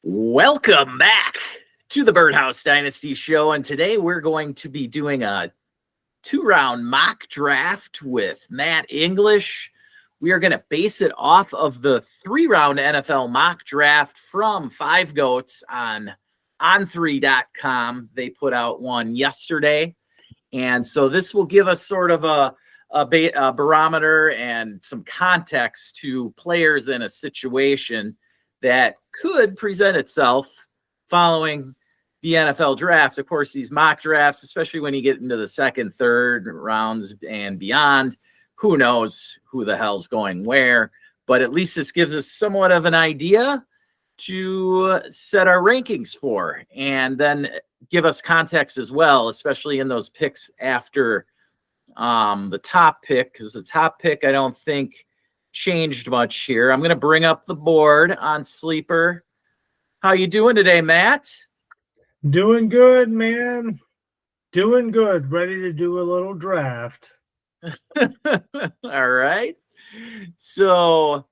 Welcome back to the Birdhouse Dynasty Show, and today we're going to be doing a two-round mock draft with Matt English. We are going to base it off of the three-round NFL mock draft from Five Goats on on3.com. They put out one yesterday, and so this will give us sort of a barometer and some context to players in a situation that could present itself following the NFL draft. Of course, these mock drafts, especially when you get into the second, third rounds and beyond, who knows who the hell's going where. But at least this gives us somewhat of an idea to set our rankings for, and then give us context as well, especially in those picks after the top pick, because the top pick I don't think changed much here. I'm going to bring up the board on Sleeper. How you doing today, Matt? Doing good, man. Doing good. Ready to do a little draft. All right. So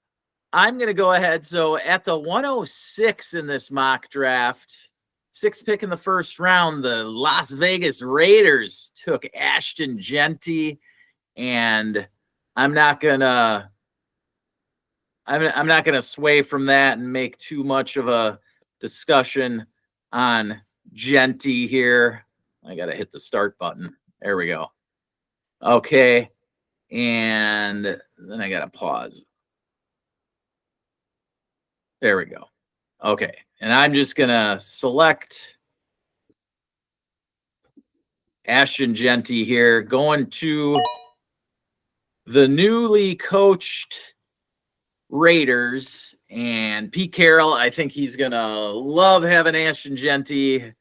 I'm going to go ahead. So at the 106 in this mock draft, sixth pick in the first round, the Las Vegas Raiders took Ashton Jeanty, and I'm not gonna sway from that and make too much of a discussion on Jeanty here. I got to hit the start button. There we go. Okay. And then I got to pause. There we go. Okay. And I'm just going to select Ashton Jeanty here, going to the newly coached Raiders. And Pete Carroll, I think he's going to love having Ashton Jeanty. I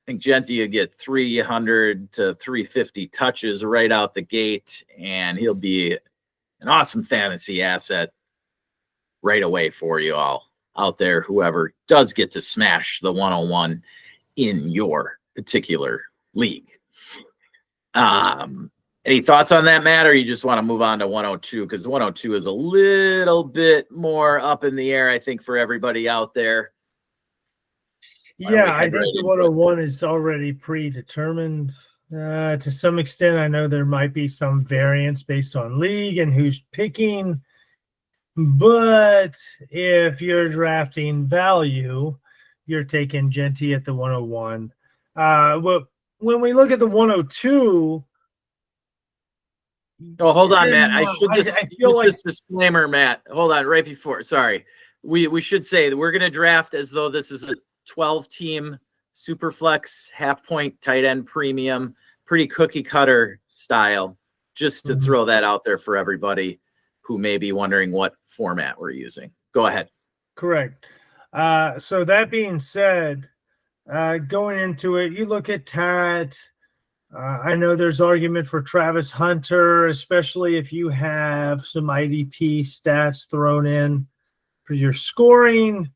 think Jeanty will get 300 to 350 touches right out the gate, and he'll be an awesome fantasy asset right away for you all out there, whoever does get to smash the 101 in your particular league. Any thoughts on that, Matt, or you just want to move on to 102? Because 102 is a little bit more up in the air, I think, for everybody out there. Yeah, I think the 101 is already predetermined. To some extent, I know there might be some variance based on league and who's picking. But if you're drafting value, you're taking Jeanty at the 101. Well, when we look at the 102, oh, hold on, Matt. I should just use this disclaimer, Matt. Hold on, right before. Sorry. We should say that we're going to draft as though this is a 12-team Superflex half-point tight end premium, pretty cookie-cutter style, just to throw that out there for everybody who may be wondering what format we're using. Go ahead. Correct. So that being said, going into it, you look at Tat. I know there's argument for Travis Hunter, especially if you have some IDP stats thrown in for your scoring.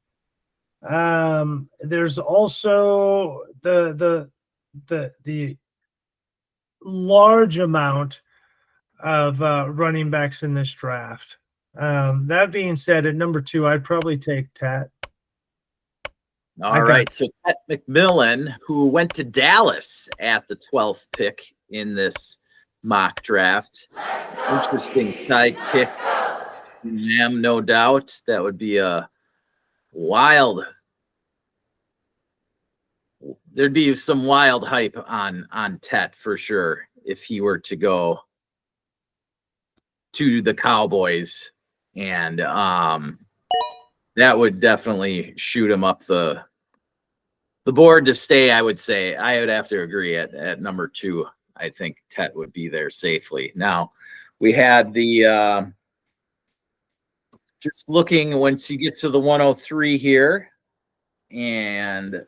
There's also the large amount of running backs in this draft. That being said, at number 2, I'd probably take Tat. All right, so Tat McMillan, who went to Dallas at the 12th pick in this mock draft. Interesting sidekick. No doubt. That would be a wild. There'd be some wild hype on Tat for sure if he were to go to the Cowboys, and that would definitely shoot him up the board to stay. I would say I would have to agree at number 2. I think Tet would be there safely. Now we had the just looking once you get to the 103 here, and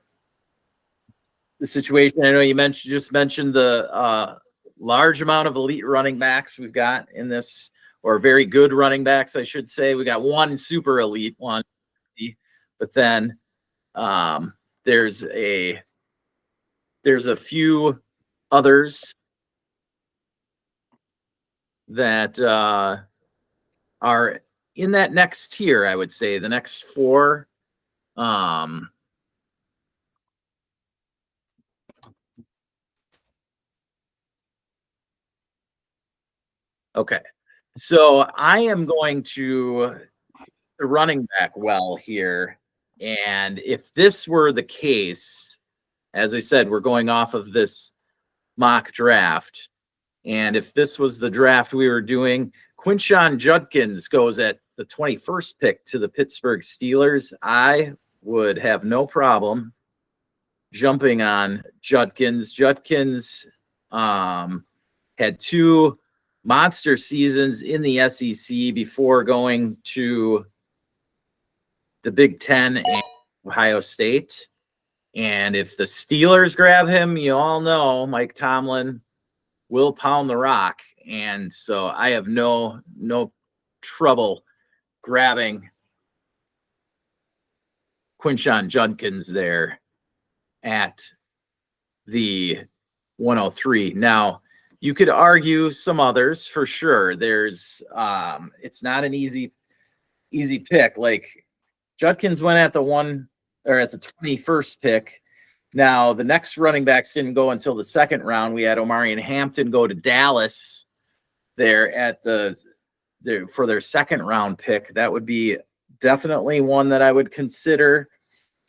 the situation. I know you just mentioned the large amount of elite running backs we've got in this, or very good running backs, I should say. We got one super elite one, but then there's a few others that are in that next tier, I would say. The next 4 Okay. So I am going to the running back well here. And if this were the case, as I said, we're going off of this mock draft. And if this was the draft we were doing, Quinshon Judkins goes at the 21st pick to the Pittsburgh Steelers. I would have no problem jumping on Judkins. Judkins had 2 monster seasons in the SEC before going to the Big Ten and Ohio State. And if the Steelers grab him, you all know Mike Tomlin will pound the rock. And so I have no trouble grabbing Quinshon Judkins there at the 103. Now, you could argue some others for sure. There's it's not an easy pick. Like Judkins went at the 21st pick. Now the next running backs didn't go until the second round. We had Omarion Hampton go to Dallas there at for their second round pick. That would be definitely one that I would consider.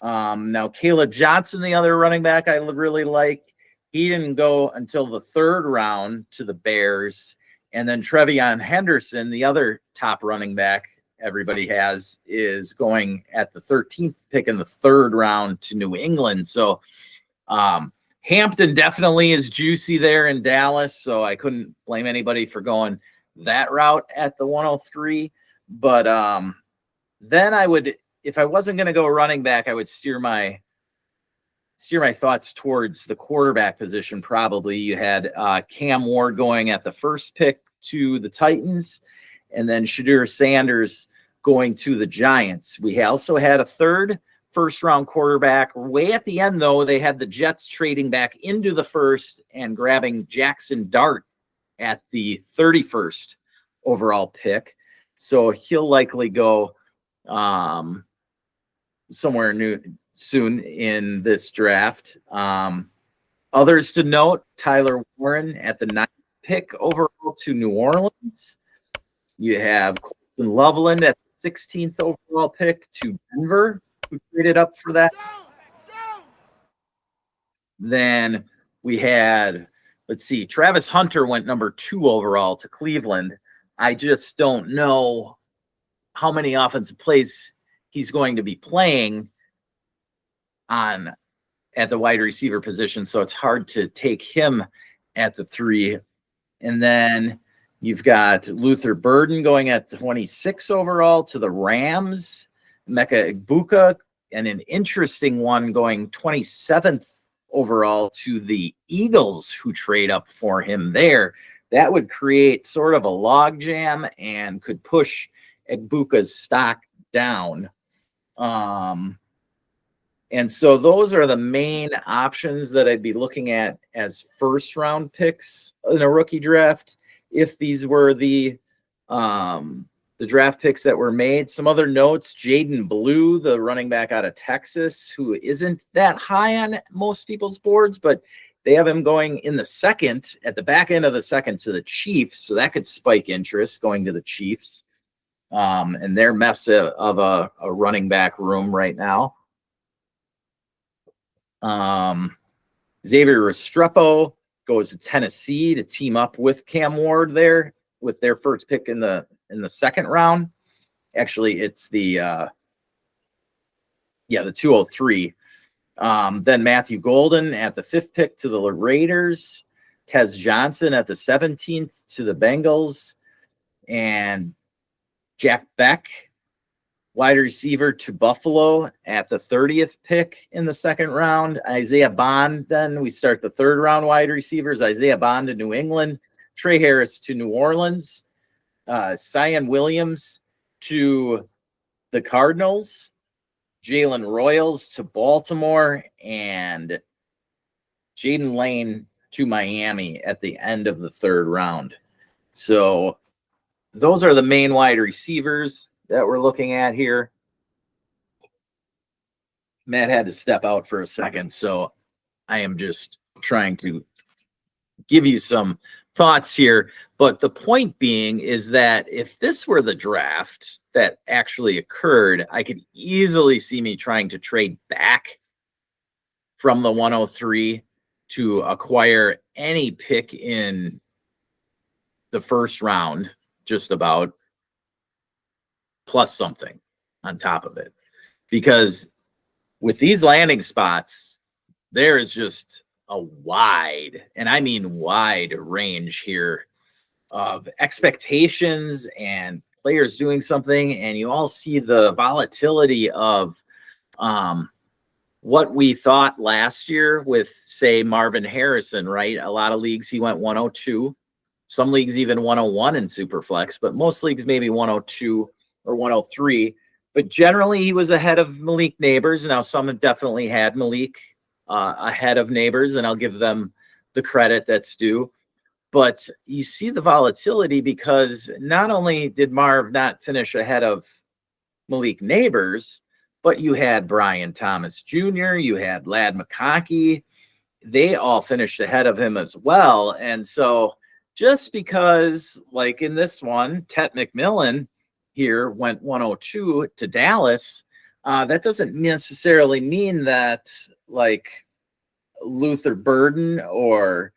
Now Caleb Johnson, the other running back I really like, he didn't go until the third round to the Bears. And then Trevion Henderson, the other top running back everybody has, is going at the 13th pick in the third round to New England. So Hampton definitely is juicy there in Dallas. So I couldn't blame anybody for going that route at the 103. But then I would, if I wasn't going to go running back, I would steer my thoughts towards the quarterback position. Probably you had Cam Ward going at the first pick to the Titans, and then Shadur Sanders going to the Giants. We also had a third first-round quarterback. Way at the end, though, they had the Jets trading back into the first and grabbing Jackson Dart at the 31st overall pick. So he'll likely go somewhere new soon in this draft. Others to note, Tyler Warren at the 9th pick overall to New Orleans. You have Colton Loveland at the 16th overall pick to Denver, who traded up for that. Then we had, Travis Hunter went number 2 overall to Cleveland. I just don't know how many offensive plays he's going to be playing at the wide receiver position, so it's hard to take him at the 3. And then you've got Luther Burden going at 26 overall to the Rams, Mecca Egbuka, and an interesting one going 27th overall to the Eagles, who trade up for him there. That would create sort of a logjam and could push Egbuka's stock down. And so those are the main options that I'd be looking at as first round picks in a rookie draft. If these were the draft picks that were made. Some other notes: Jaden Blue, the running back out of Texas, who isn't that high on most people's boards, but they have him going in the second, at the back end of the second, to the Chiefs. So that could spike interest going to the Chiefs and their mess of a running back room right now. Xavier Restrepo goes to Tennessee to team up with Cam Ward there with their first pick in the second round. Actually, it's the 203. Then Matthew Golden at the 5th pick to the Raiders, Tez Johnson at the 17th to the Bengals, and Jack Beck, wide receiver, to Buffalo at the 30th pick in the second round. Isaiah Bond, then we start the third round wide receivers. Isaiah Bond to New England, Trey Harris to New Orleans, Sion Williams to the Cardinals, Jalen Royals to Baltimore, and Jaden Lane to Miami at the end of the third round. So those are the main wide receivers that we're looking at here. Matt had to step out for a second, so I am just trying to give you some thoughts here. But the point being is that if this were the draft that actually occurred, I could easily see me trying to trade back from the 103 to acquire any pick in the first round, just about, plus something on top of it. Because with these landing spots, there is just a wide, and I mean wide range here of expectations and players doing something. And you all see the volatility of what we thought last year with, say, Marvin Harrison, right? A lot of leagues, he went 102. Some leagues even 101 in Superflex, but most leagues maybe 102 or 103. But generally, he was ahead of Malik Neighbors. Now, some have definitely had Malik ahead of Neighbors, and I'll give them the credit that's due. But you see the volatility because not only did Marv not finish ahead of Malik Neighbors, but you had Brian Thomas Jr., you had Ladd McConkey. They all finished ahead of him as well. And so just because, like in this one, Tet McMillan here went 102 to Dallas, that doesn't necessarily mean that, like, Luther Burden or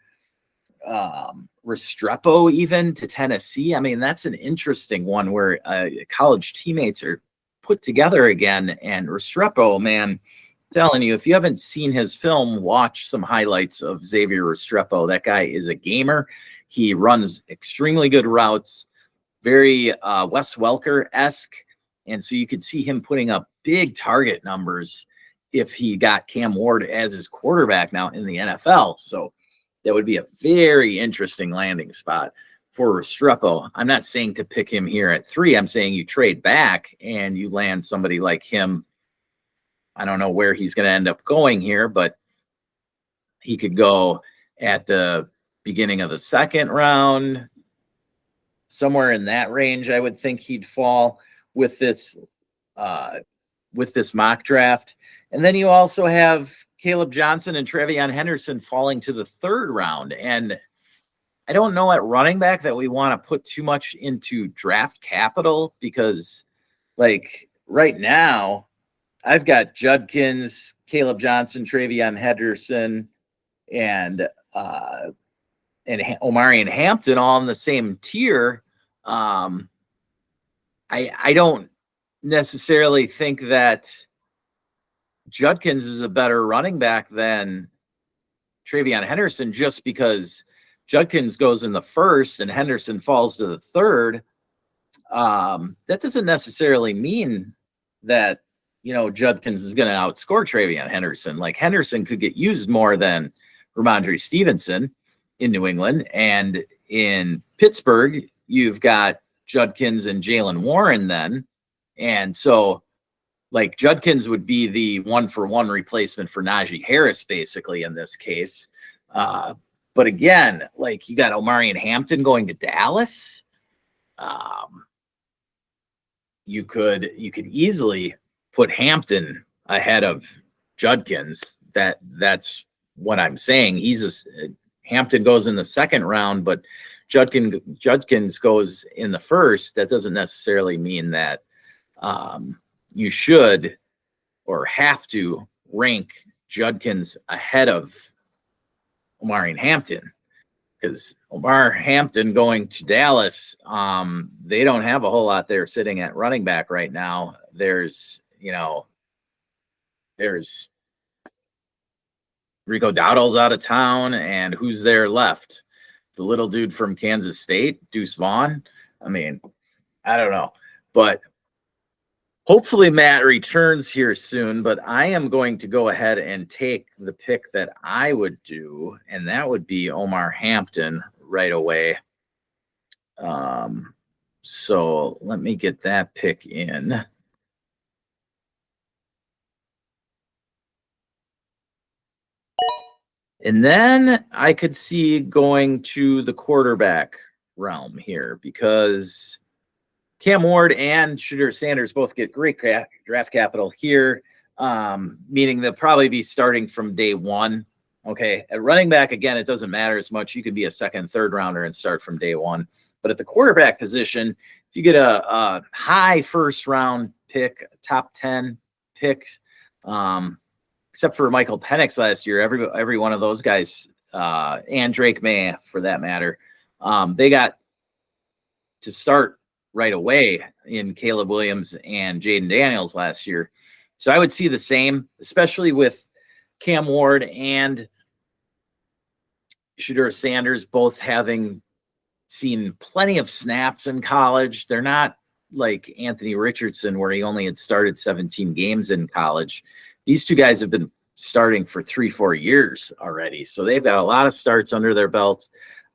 Restrepo even to Tennessee. I mean, that's an interesting one where college teammates are put together again. And Restrepo, man, telling you, if you haven't seen his film, watch some highlights of Xavier Restrepo. That guy is a gamer. He runs extremely good routes, very Wes Welker-esque. And so you could see him putting up big target numbers if he got Cam Ward as his quarterback now in the NFL. So that would be a very interesting landing spot for Restrepo. I'm not saying to pick him here at 3. I'm saying you trade back and you land somebody like him. I don't know where he's going to end up going here, but he could go at the beginning of the second round, somewhere in that range. I would think he'd fall with this mock draft. And then you also have Caleb Johnson and Trevion Henderson falling to the 3rd round. And I don't know at running back that we want to put too much into draft capital because, like, right now, I've got Judkins, Caleb Johnson, Trevion Henderson, and Omarion Hampton all in the same tier. I don't necessarily think that Judkins is a better running back than Trevion Henderson just because Judkins goes in the 1st and Henderson falls to the 3rd. That doesn't necessarily mean that, Judkins is going to outscore Trevion Henderson. Like, Henderson could get used more than Ramondre Stevenson in New England. And in Pittsburgh, you've got Judkins and Jalen Warren then. And so, like, Judkins would be the 1-for-1 replacement for Najee Harris, basically, in this case. But again, like, you got Omarion Hampton going to Dallas. You could easily put Hampton ahead of Judkins. That's what I'm saying. Hampton goes in the 2nd round, but Judkins goes in the 1st. That doesn't necessarily mean that you should or have to rank Judkins ahead of Omarion Hampton, because Omar Hampton going to Dallas, they don't have a whole lot there sitting at running back right now. There's Rico Dowdle's out of town, and who's there left? The little dude from Kansas State, Deuce Vaughn. I mean, I don't know, but hopefully Matt returns here soon. But I am going to go ahead and take the pick that I would do, and that would be Omar Hampton right away. So let me get that pick in. And then I could see going to the quarterback realm here because Cam Ward and Shedeur Sanders both get great draft capital here. meaning they'll probably be starting from day one. Okay. At running back, again, it doesn't matter as much. You could be a second, third rounder and start from day one. But at the quarterback position, if you get a high first round pick, top 10 pick, except for Michael Penix last year, every one of those guys, and Drake May for that matter, they got to start right away in Caleb Williams and Jaden Daniels last year. So I would see the same, especially with Cam Ward and Shedeur Sanders both having seen plenty of snaps in college. They're not like Anthony Richardson, where he only had started 17 games in college. These two guys have been starting for 3-4 years already. So they've got a lot of starts under their belt.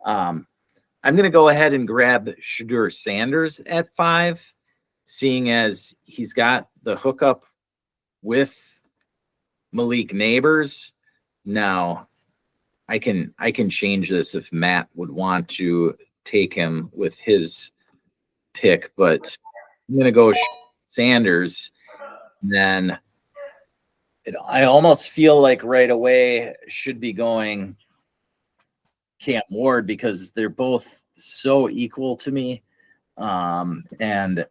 I'm going to go ahead and grab Shedeur Sanders at 5, seeing as he's got the hookup with Malik Neighbors. Now, I can change this if Matt would want to take him with his pick, but I'm going to go Sanders. And then I almost feel like right away should be going Cam Ward because they're both so equal to me. And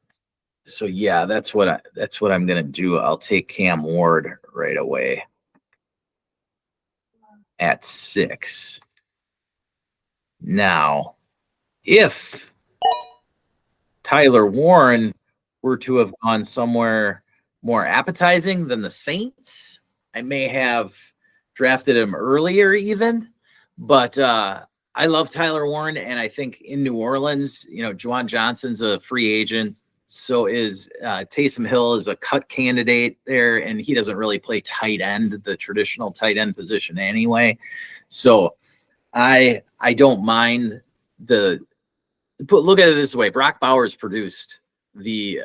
so, yeah, that's what I'm going to do. I'll take Cam Ward right away at 6. Now, if Tyler Warren were to have gone somewhere more appetizing than the Saints, I may have drafted him earlier even, but I love Tyler Warren, and I think in New Orleans, Juwan Johnson's a free agent. So is Taysom Hill is a cut candidate there, and he doesn't really play tight end, the traditional tight end position anyway. So I don't mind look at it this way. Brock Bowers produced the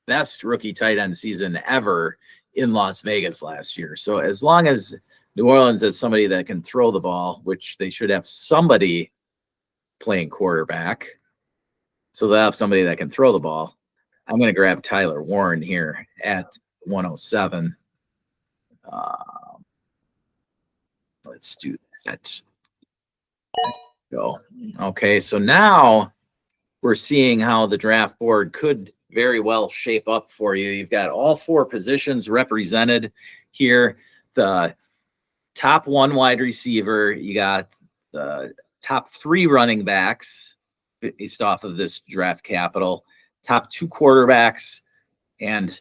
best rookie tight end season ever in Las Vegas last year. So as long as New Orleans has somebody that can throw the ball, which they should have somebody playing quarterback, so they'll have somebody that can throw the ball. I'm going to grab Tyler Warren here at 107. Let's do that. Go. Okay, so now we're seeing how the draft board could very well shape up for you. You've got all 4 positions represented here. The top 1 wide receiver, you got the top 3 running backs based off of this draft capital, top 2 quarterbacks, and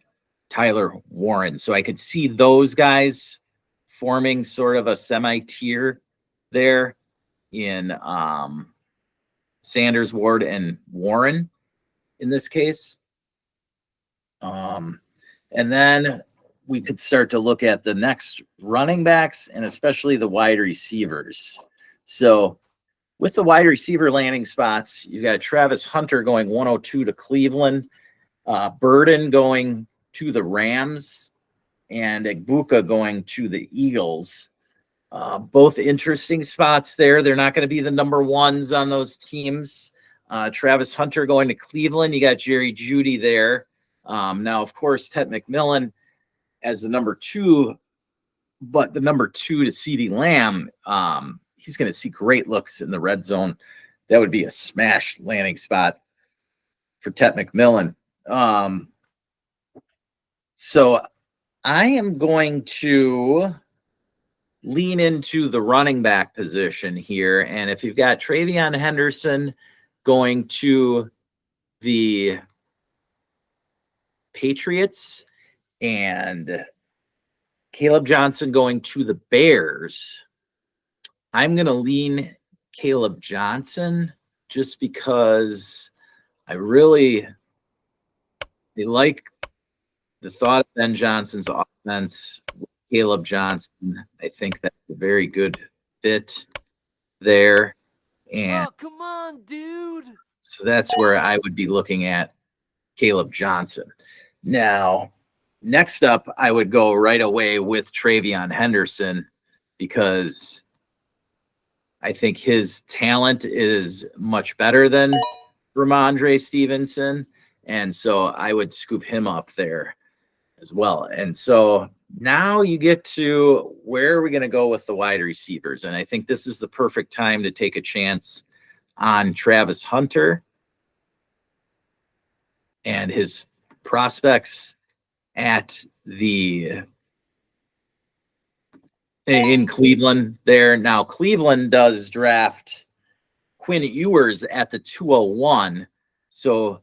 Tyler Warren. So I could see those guys forming sort of a semi-tier there in Sanders, Ward, and Warren in this case. And then we could start to look at the next running backs and especially the wide receivers. So with the wide receiver landing spots, you got Travis Hunter going 102 to Cleveland, Burden going to the Rams, and Egbuka going to the Eagles. Both interesting spots there. They're not going to be the number ones on those teams. Travis Hunter going to Cleveland. You got Jerry Jeudy there. Now, of course, Ted McMillan as the number 2, but the number 2 to CeeDee Lamb, he's going to see great looks in the red zone. That would be a smash landing spot for Ted McMillan. So I am going to lean into the running back position here. And if you've got Travion Henderson going to the Patriots and Caleb Johnson going to the Bears, I'm going to lean Caleb Johnson just because I really like the thought of Ben Johnson's offense. Caleb Johnson, I think that's a very good fit there. And come on, dude. So that's where I would be looking at Caleb Johnson. Now, next up, I would go right away with Travion Henderson because I think his talent is much better than Ramondre Stevenson. And so I would scoop him up there. as well. And so now you get to where are we going to go with the wide receivers? And I think this is the perfect time to take a chance on Travis Hunter and his prospects at in Cleveland there. Now Cleveland does draft Quinn Ewers at the 201. So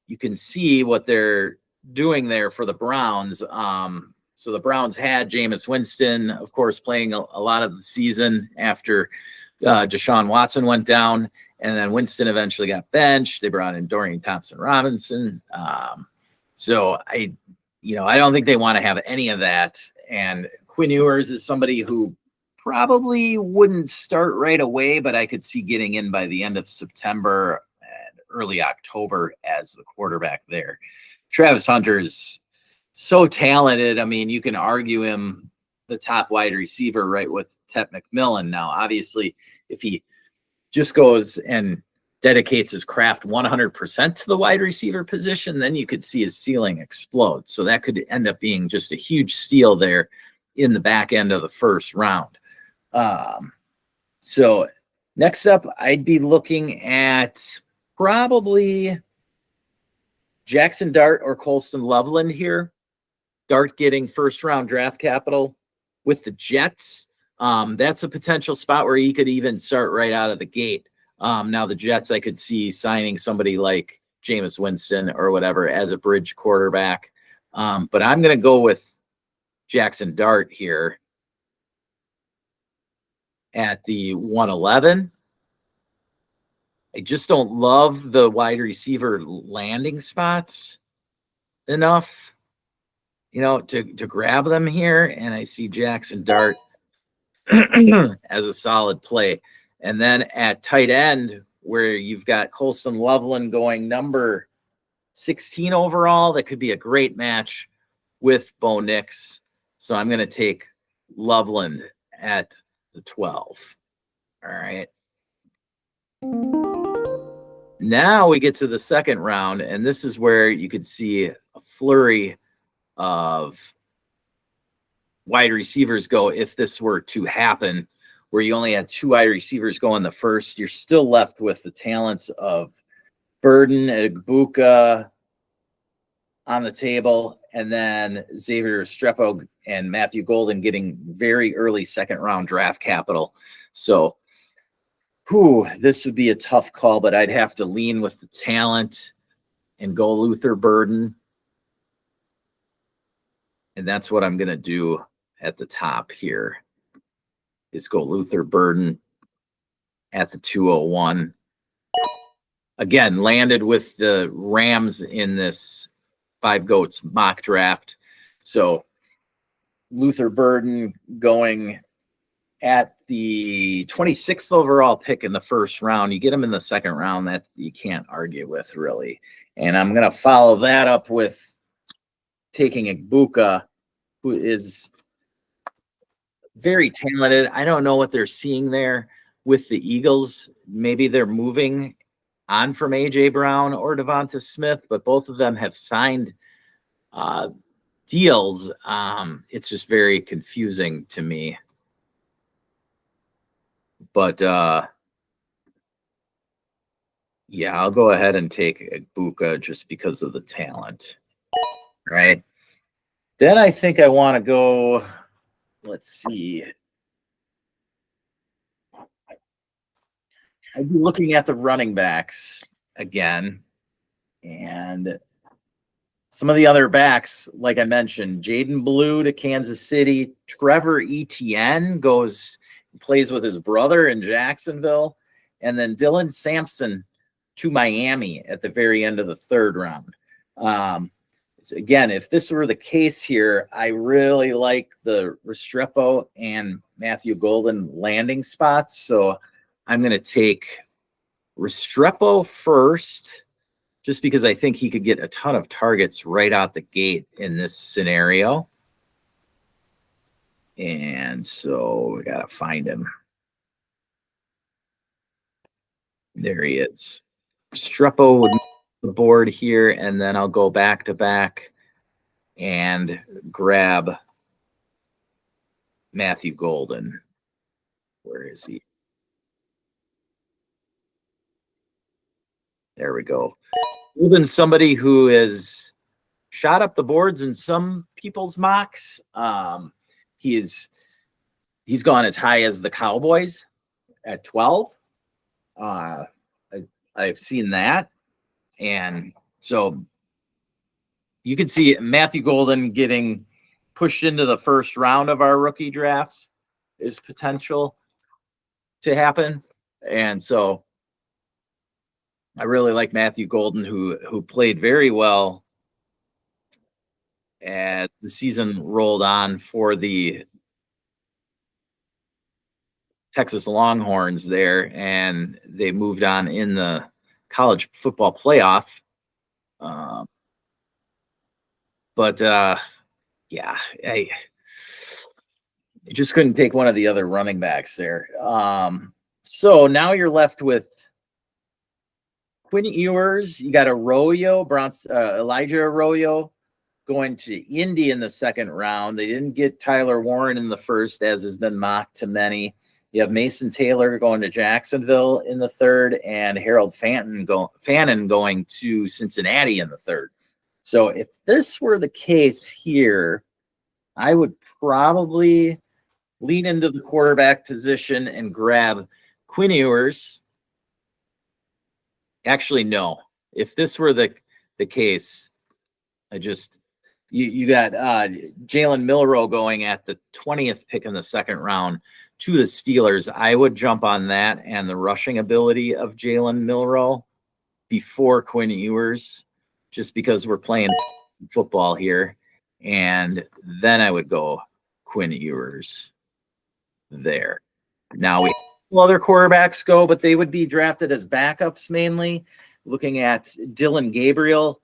you can see what they're doing there for the Browns. So the Browns had Jameis Winston, of course, playing a lot of the season after Deshaun Watson went down, and then Winston eventually got benched. They brought in Dorian Thompson-Robinson. So I don't think they want to have any of that. And Quinn Ewers is somebody who probably wouldn't start right away, but I could see getting in by the end of September and early October as the quarterback there. Travis Hunter is so talented. I mean, you can argue him the top wide receiver right with Tet McMillan. Now, obviously, if he just goes and dedicates his craft 100% to the wide receiver position, then you could see his ceiling explode. So that could end up being just a huge steal there in the back end of the first round. So next up, I'd be looking at probably Jackson Dart or Colston Loveland here. Dart getting first round draft capital with the Jets. That's a potential spot where he could even start right out of the gate. Now the Jets, I could see signing somebody like Jameis Winston or whatever as a bridge quarterback. But I'm going to go with Jackson Dart here at the 111. I just don't love the wide receiver landing spots enough, to grab them here. And I see Jackson Dart as a solid play. And then at tight end, where you've got Colston Loveland going number 16 overall, that could be a great match with Bo Nix. So I'm going to take Loveland at the 12. All right. Now we get to the second round, and this is where you could see a flurry of wide receivers go if this were to happen, where you only had two wide receivers go in the first. You're still left with the talents of Burden, Egbuka on the table, and then Xavier Restrepo and Matthew Golden getting very early second round draft capital. So this would be a tough call, but I'd have to lean with the talent and go Luther Burden. And that's what I'm going to do at the top here, is go Luther Burden at the 201. Again, landed with the Rams in this Five Goats mock draft. So Luther Burden going at the 26th overall pick in the first round. You get him in the second round, that you can't argue with, really. And I'm going to follow that up with taking Egbuka, who is very talented. I don't know what they're seeing there with the Eagles. Maybe they're moving on from A.J. Brown or Devonta Smith, but both of them have signed deals. It's just very confusing to me. But yeah, I'll go ahead and take Egbuka just because of the talent. Right. Then I think I want to go, let's see. I'd be looking at the running backs again. And some of the other backs, like I mentioned, Jaden Blue to Kansas City. Trevor Etienne plays with his brother in Jacksonville. And then Dylan Sampson to Miami at the very end of the third round. So again, if this were the case here, I really like the Restrepo and Matthew Golden landing spots. So I'm going to take Restrepo first, just because I think he could get a ton of targets right out the gate in this scenario. And so we got to find him. There he is. Restrepo would the board here, and then I'll go back to back and grab Matthew Golden. Where is he? There we go. Golden's somebody who has shot up the boards in some people's mocks. He's gone as high as the Cowboys at 12. I've seen that. And so you can see Matthew Golden getting pushed into the first round of our rookie drafts is potential to happen. And so I really like Matthew Golden, who played very well as the season rolled on for the Texas Longhorns there, and they moved on in the college football playoff. Yeah, I just couldn't take one of the other running backs there. So now you're left with Quinn Ewers. You got Elijah Arroyo going to Indy in the second round. They didn't get Tyler Warren in the first, as has been mocked to many. You have Mason Taylor going to Jacksonville in the third, and Harold Fannin going to Cincinnati in the third. So if this were the case here, I would probably lean into the quarterback position and grab Quinn Ewers. Actually, no. If this were the case, you got Jalen Milroe going at the 20th pick in the second round to the Steelers. I would jump on that and the rushing ability of Jalen Milroe before Quinn Ewers, just because we're playing football here. And then I would go Quinn Ewers there. Now we have other quarterbacks go, but they would be drafted as backups mainly. Looking at Dylan Gabriel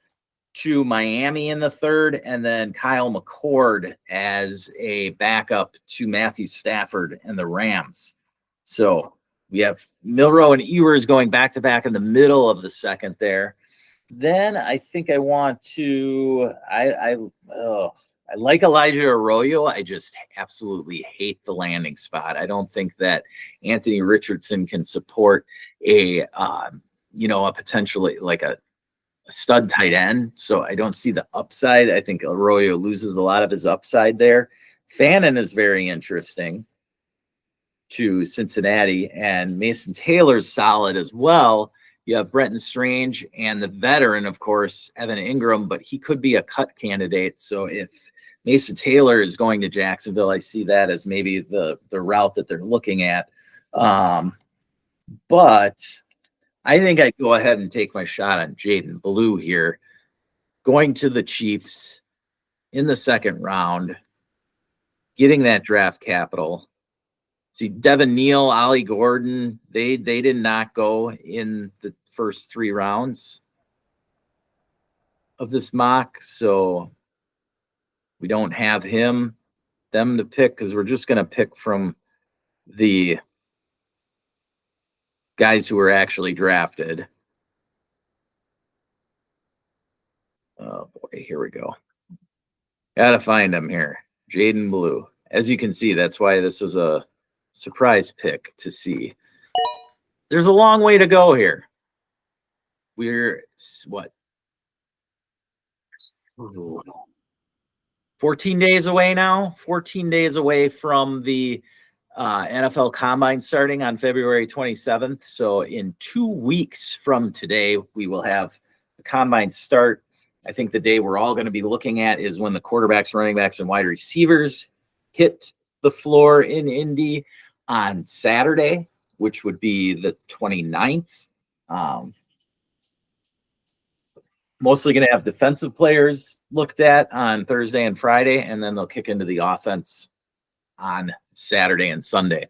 to Miami in the third, and then Kyle McCord as a backup to Matthew Stafford and the Rams. So we have Milroe and Ewers going back to back in the middle of the second there. Then I think I want to, I like Elijah Arroyo. I just absolutely hate the landing spot. I don't think that Anthony Richardson can support a potentially like a stud tight end. So I don't see the upside. I think Arroyo loses a lot of his upside there. Fannin is very interesting to Cincinnati, and Mason Taylor's solid as well. You have Brenton Strange and the veteran, of course, Evan Ingram, but he could be a cut candidate. So if Mason Taylor is going to Jacksonville, I see that as maybe the route that they're looking at. But I think I'd go ahead and take my shot on Jaden Blue here, going to the Chiefs in the second round, getting that draft capital. See, Devin Neal, Ollie Gordon, they did not go in the first three rounds of this mock, so we don't have them to pick, because we're just going to pick from the guys who were actually drafted. Oh boy, here we go. Gotta find him here. Jaden Blue. As you can see, that's why this was a surprise pick to see. There's a long way to go here. We're what? Ooh. 14 days away now. 14 days away from the NFL Combine starting on February 27th. So in 2 weeks from today, we will have the Combine start. I think the day we're all going to be looking at is when the quarterbacks, running backs, and wide receivers hit the floor in Indy on Saturday, which would be the 29th. Mostly going to have defensive players looked at on Thursday and Friday, and then they'll kick into the offense on Saturday and Sunday.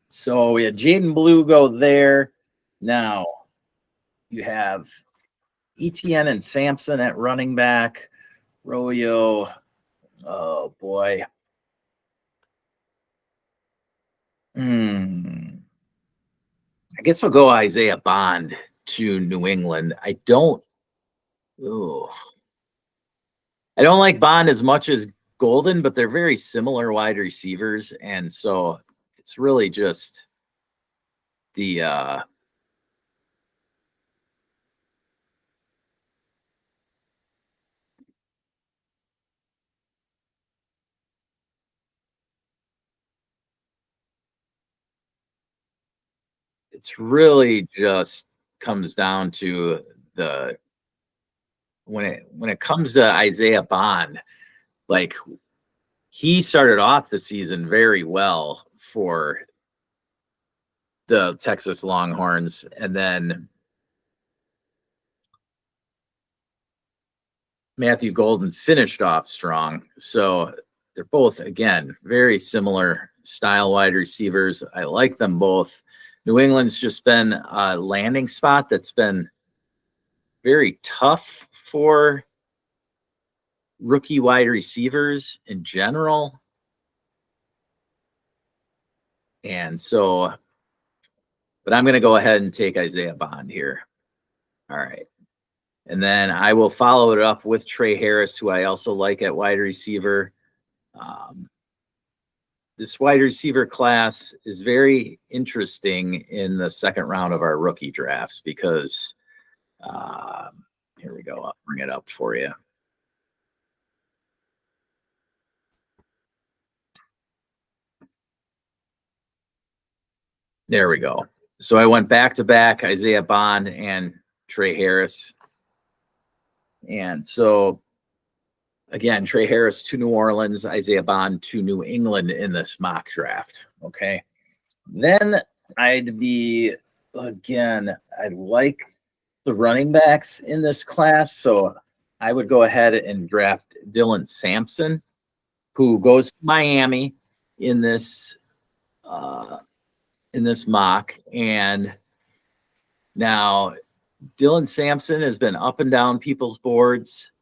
So we had Jaden Blue go there. Now you have Etienne and Sampson at running back. Arroyo, oh boy. I guess I'll go Isaiah Bond to New England. I don't. I don't like Bond as much as Golden, but they're very similar wide receivers. And so it's really just the it's really just comes down to the when it comes to Isaiah Bond, like he started off the season very well for the Texas Longhorns, and then Matthew Golden finished off strong. So they're both, again, very similar style wide receivers. I like them both. New England's just been a landing spot that's been very tough for rookie wide receivers in general. And so, but I'm going to go ahead and take Isaiah Bond here. All right. And then I will follow it up with Trey Harris, who I also like at wide receiver. This wide receiver class is very interesting in the second round of our rookie drafts because here we go. I'll bring it up for you. There we go. So I went back to back Isaiah Bond and Trey Harris. And so, again, Trey Harris to New Orleans, Isaiah Bond to New England in this mock draft. Okay. Then I like the running backs in this class. So I would go ahead and draft Dylan Sampson, who goes to Miami in this mock. And now Dylan Sampson has been up and down people's boards.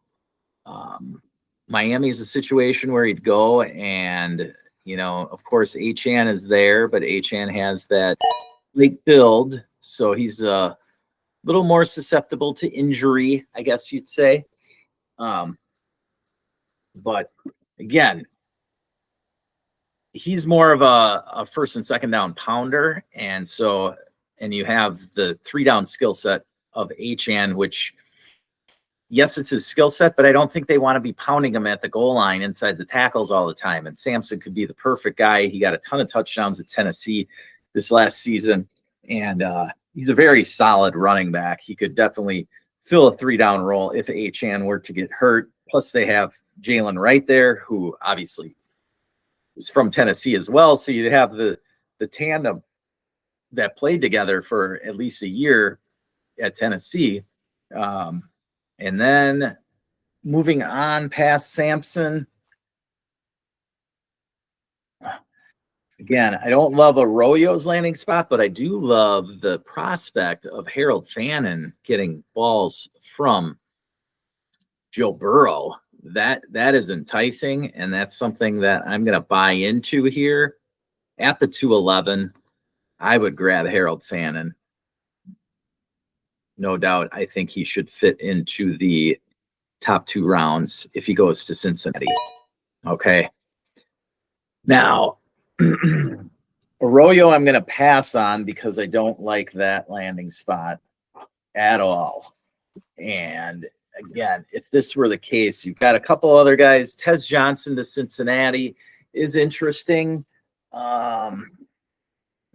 Miami is a situation where he'd go, and of course, Achane is there, but Achane has that late build, so he's a little more susceptible to injury, I guess you'd say. But again, he's more of a first and second down pounder, and you have the 3-down skill set of Achane, which, yes, it's his skill set, but I don't think they want to be pounding him at the goal line inside the tackles all the time. And Sampson could be the perfect guy. He got a ton of touchdowns at Tennessee this last season, and he's a very solid running back. He could definitely fill a 3-down role if Achane were to get hurt. Plus, they have Jalen Wright there, who obviously is from Tennessee as well. So you'd have the tandem that played together for at least a year at Tennessee. And then moving on past Sampson, again, I don't love Arroyo's landing spot, but I do love the prospect of Harold Fannin getting balls from Joe Burrow. That is enticing, and that's something that I'm going to buy into here. At the 211, I would grab Harold Fannin. No doubt, I think he should fit into the top 2 rounds if he goes to Cincinnati. Okay. Now, Arroyo, I'm going to pass on because I don't like that landing spot at all. And again, if this were the case, you've got a couple other guys. Tez Johnson to Cincinnati is interesting.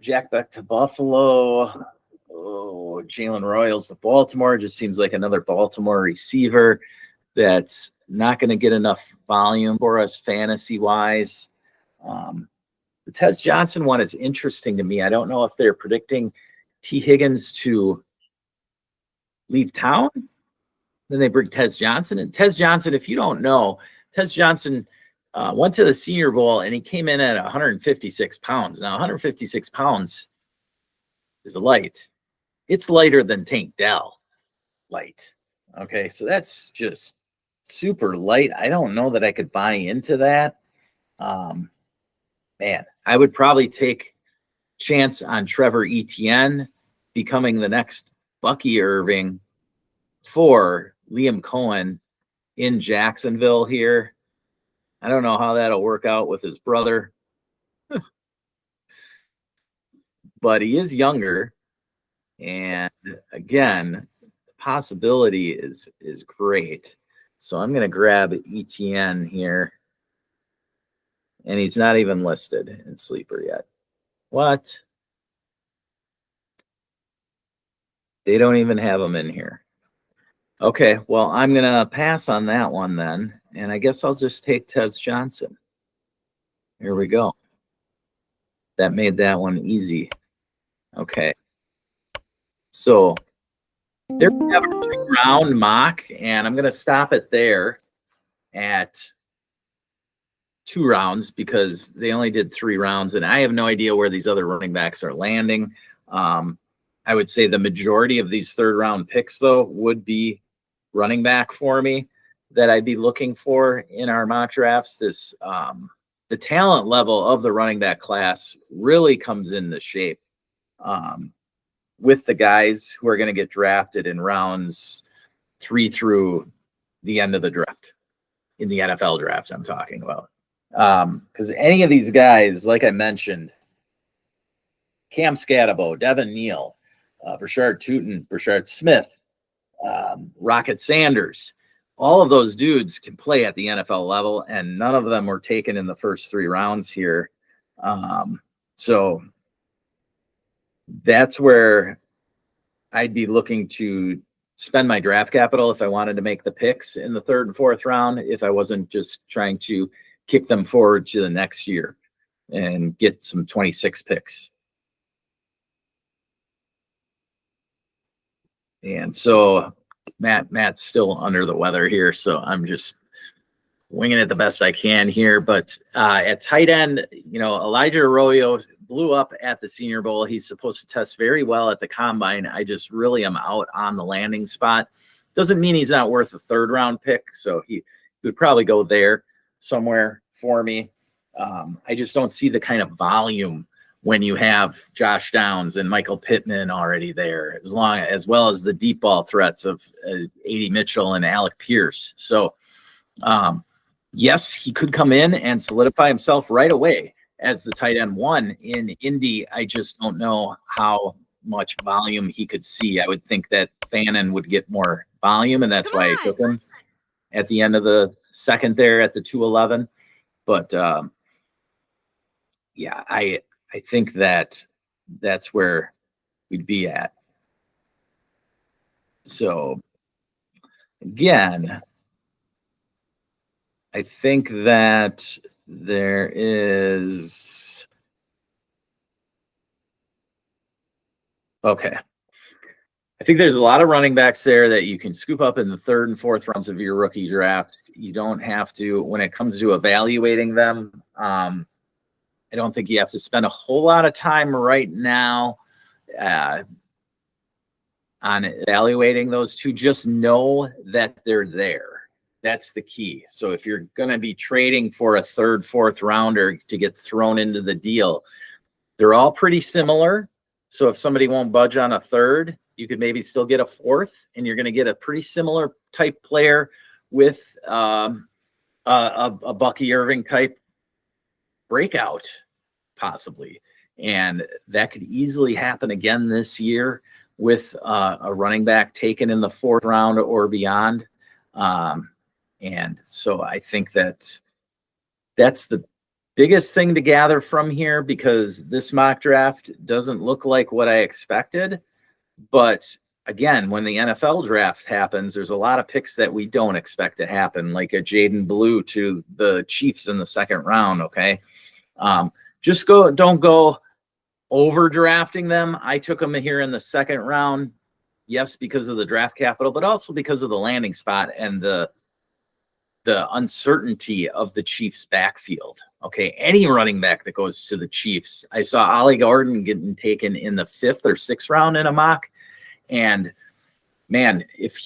Jack Beck to Buffalo. Oh, Jalen Royals to Baltimore. Just seems like another Baltimore receiver that's not going to get enough volume for us fantasy-wise. The Tez Johnson one is interesting to me. I don't know if they're predicting T. Higgins to leave town. Then they bring Tez Johnson. And Tez Johnson, if you don't know, Tez Johnson went to the Senior Bowl, and he came in at 156 pounds. Now, 156 pounds is light. It's lighter than Tank Dell light. Okay, so that's just super light. I don't know that I could buy into that. Man, I would probably take chance on Trevor Etienne becoming the next Bucky Irving for Liam Cohen in Jacksonville here. I don't know how that'll work out with his brother, but he is younger. And again, possibility is great. So I'm going to grab ETN here. And he's not even listed in Sleeper yet. What? They don't even have him in here. Okay, well, I'm going to pass on that one then. And I guess I'll just take Tez Johnson. Here we go. That made that one easy. Okay. So there we have a 2-round mock, and I'm going to stop it there at 2 rounds because they only did 3 rounds, and I have no idea where these other running backs are landing. I would say the majority of these 3rd-round picks, though, would be running back for me that I'd be looking for in our mock drafts. This the talent level of the running back class really comes into shape with the guys who are going to get drafted in rounds 3 through the end of the draft, in the NFL draft I'm talking about. Because any of these guys, like I mentioned, Cam Scatabo, Devin Neal, Brashard Tootin, Brashard Smith, Rocket Sanders, all of those dudes can play at the NFL level, and none of them were taken in the first 3 rounds here. So that's where I'd be looking to spend my draft capital if I wanted to make the picks in the 3rd and 4th round, if I wasn't just trying to kick them forward to the next year and get some 26 picks. And so Matt's still under the weather here, so I'm just winging it the best I can here. But at tight end, Elijah Arroyo blew up at the Senior Bowl. He's supposed to test very well at the Combine. I just really am out on the landing spot. Doesn't mean he's not worth a 3rd-round pick, so he would probably go there somewhere for me. I just don't see the kind of volume when you have Josh Downs and Michael Pittman already there, as well as the deep ball threats of A.D. Mitchell and Alec Pierce. So, yes, he could come in and solidify himself right away as the tight end 1 in Indy. I just don't know how much volume he could see. I would think that Fannin would get more volume, and that's why I took him at the end of the 2nd there at the 211. But yeah, I think that's where we'd be at. So again, I think that there is okay. I think there's a lot of running backs there that you can scoop up in the 3rd and 4th rounds of your rookie drafts. You don't have to, when it comes to evaluating them, I don't think you have to spend a whole lot of time right now on evaluating those two. Just know that they're there. That's the key. So if you're going to be trading for a 3rd, 4th rounder to get thrown into the deal, they're all pretty similar. So if somebody won't budge on a 3rd, you could maybe still get a 4th, and you're going to get a pretty similar type player with a Bucky Irving type breakout, possibly. And that could easily happen again this year with a running back taken in the 4th round or beyond. And so I think that that's the biggest thing to gather from here, because this mock draft doesn't look like what I expected. But again, when the NFL draft happens, there's a lot of picks that we don't expect to happen, like a Jaden Blue to the Chiefs in the 2nd round. Okay. Don't go over drafting them. I took them here in the 2nd round. Yes, because of the draft capital, but also because of the landing spot and the uncertainty of the Chiefs backfield. Okay. Any running back that goes to the Chiefs, I saw Ollie Gordon getting taken in the 5th or 6th round in a mock. And man, if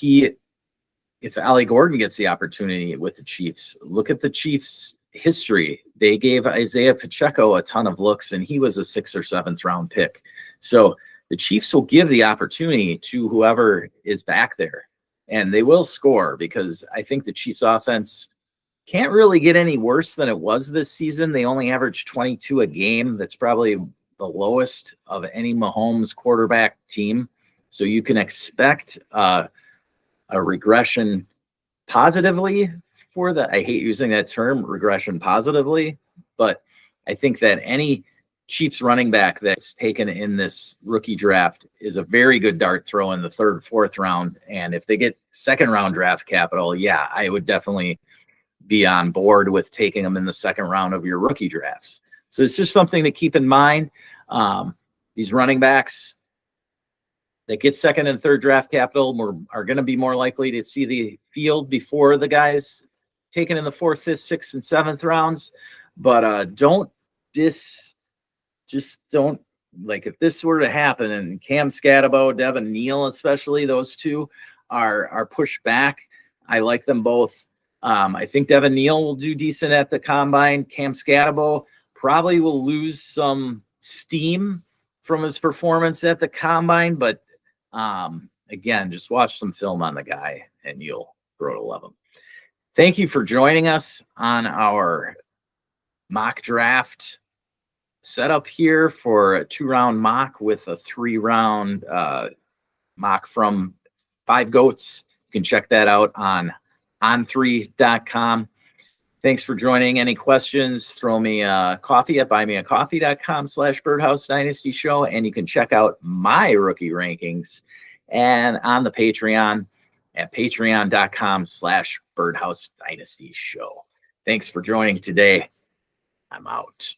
Ollie Gordon gets the opportunity with the Chiefs, look at the Chiefs history. They gave Isaiah Pacheco a ton of looks, and he was a 6th or 7th round pick. So the Chiefs will give the opportunity to whoever is back there. and they will score because I think the Chiefs offense can't really get any worse than it was this season. They only averaged 22 a game. That's probably the lowest of any Mahomes quarterback team. So you can expect a regression positively for the, I hate using that term, regression positively, but I think that any Chiefs running back that's taken in this rookie draft is a very good dart throw in the third, fourth round. And if they get second round draft capital, yeah, I would definitely be on board with taking them in the second round of your rookie drafts. So it's just something to keep in mind. These running backs that get second and third draft capital are going to be more likely to see the field before the guys taken in the fourth, fifth, sixth, and seventh rounds. But don't like, if this were to happen and Cam Scatabo, Devin Neal, especially those two are pushed back. I like them both. I think Devin Neal will do decent at the combine. Cam Scatabo probably will lose some steam from his performance at the combine, but again, just watch some film on the guy and you'll grow to love him. Thank you for joining us on our mock draft setup here for a 2-round mock with a 3-round mock from 5 Goats. You can check that out on on3.com. Thanks for joining. Any questions, throw me a coffee at buymeacoffee.com/Birdhouse Dynasty Show. And you can check out my rookie rankings and on the Patreon at patreon.com/Birdhouse Dynasty Show. Thanks for joining today. I'm out.